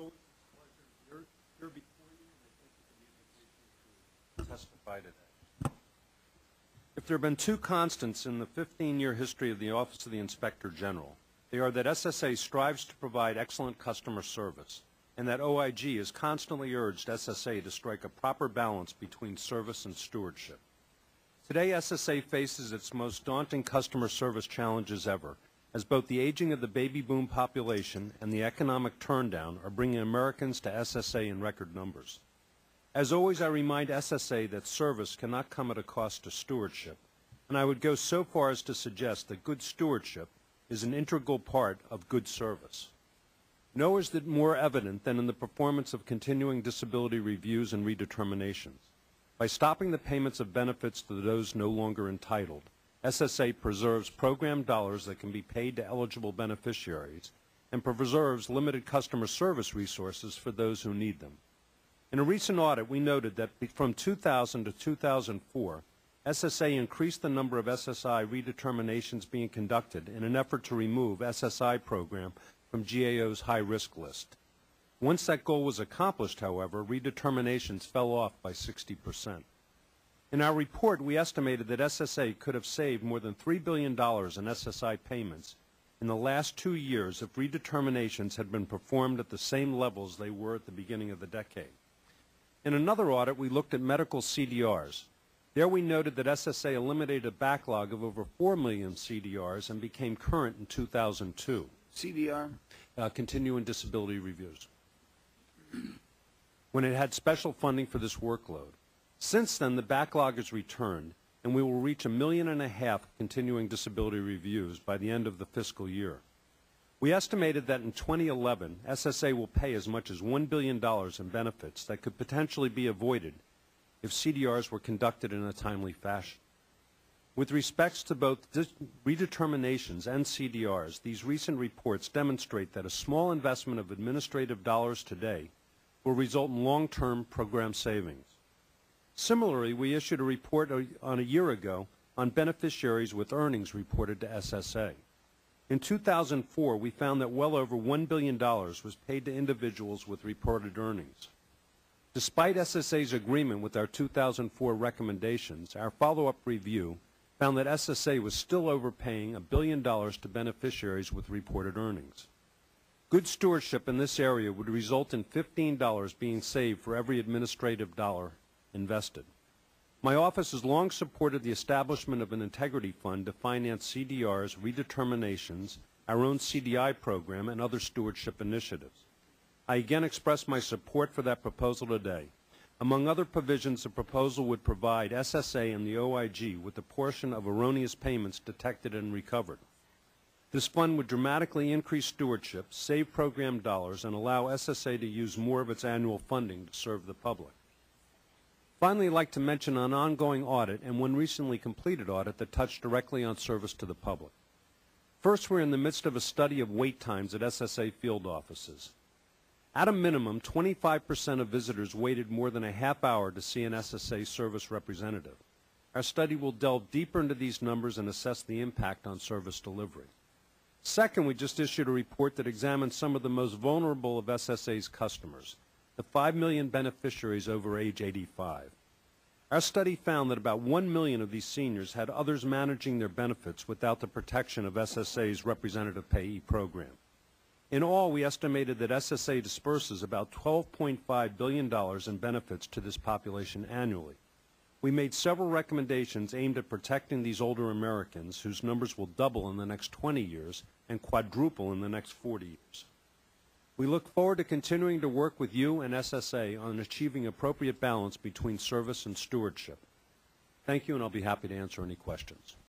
always a pleasure. You're before you, and I thank you for the invitation to testify today. If there have been two constants in the 15-year history of the Office of the Inspector General, they are that SSA strives to provide excellent customer service, and that OIG has constantly urged SSA to strike a proper balance between service and stewardship. Today, SSA faces its most daunting customer service challenges ever, as both the aging of the baby boom population and the economic turndown are bringing Americans to SSA in record numbers. As always, I remind SSA that service cannot come at a cost to stewardship, and I would go so far as to suggest that good stewardship is an integral part of good service. Nowhere is that more evident than in the performance of continuing disability reviews and redeterminations. By stopping the payments of benefits to those no longer entitled, SSA preserves program dollars that can be paid to eligible beneficiaries and preserves limited customer service resources for those who need them. In a recent audit, we noted that from 2000 to 2004, SSA increased the number of SSI redeterminations being conducted in an effort to remove SSI program from GAO's high-risk list. Once that goal was accomplished, however, redeterminations fell off by 60%. In our report, we estimated that SSA could have saved more than $3 billion in SSI payments in the last 2 years if redeterminations had been performed at the same levels they were at the beginning of the decade. In another audit, we looked at medical CDRs. There we noted that SSA eliminated a backlog of over 4 million CDRs and became current in 2002. CDR? Continuing disability reviews, when it had special funding for this workload. Since then, the backlog has returned, and we will reach 1.5 million continuing disability reviews by the end of the fiscal year. We estimated that in 2011, SSA will pay as much as $1 billion in benefits that could potentially be avoided if CDRs were conducted in a timely fashion. With respects to both redeterminations and CDRs, these recent reports demonstrate that a small investment of administrative dollars today will result in long-term program savings. Similarly, we issued a report a year ago on beneficiaries with earnings reported to SSA. In 2004, we found that well over $1 billion was paid to individuals with reported earnings. Despite SSA's agreement with our 2004 recommendations, our follow-up review found that SSA was still overpaying $1 billion to beneficiaries with reported earnings. Good stewardship in this area would result in $15 being saved for every administrative dollar invested. My office has long supported the establishment of an integrity fund to finance CDRs, redeterminations, our own CDI program, and other stewardship initiatives. I again express my support for that proposal today. Among other provisions, the proposal would provide SSA and the OIG with a portion of erroneous payments detected and recovered. This fund would dramatically increase stewardship, save program dollars, and allow SSA to use more of its annual funding to serve the public. Finally, I'd like to mention an ongoing audit and one recently completed audit that touched directly on service to the public. First, we're in the midst of a study of wait times at SSA field offices. At a minimum, 25% of visitors waited more than a half hour to see an SSA service representative. Our study will delve deeper into these numbers and assess the impact on service delivery. Second, we just issued a report that examines some of the most vulnerable of SSA's customers, the 5 million beneficiaries over age 85. Our study found that about 1 million of these seniors had others managing their benefits without the protection of SSA's representative payee program. In all, we estimated that SSA disperses about $12.5 billion in benefits to this population annually. We made several recommendations aimed at protecting these older Americans, whose numbers will double in the next 20 years and quadruple in the next 40 years. We look forward to continuing to work with you and SSA on achieving appropriate balance between service and stewardship. Thank you, and I'll be happy to answer any questions.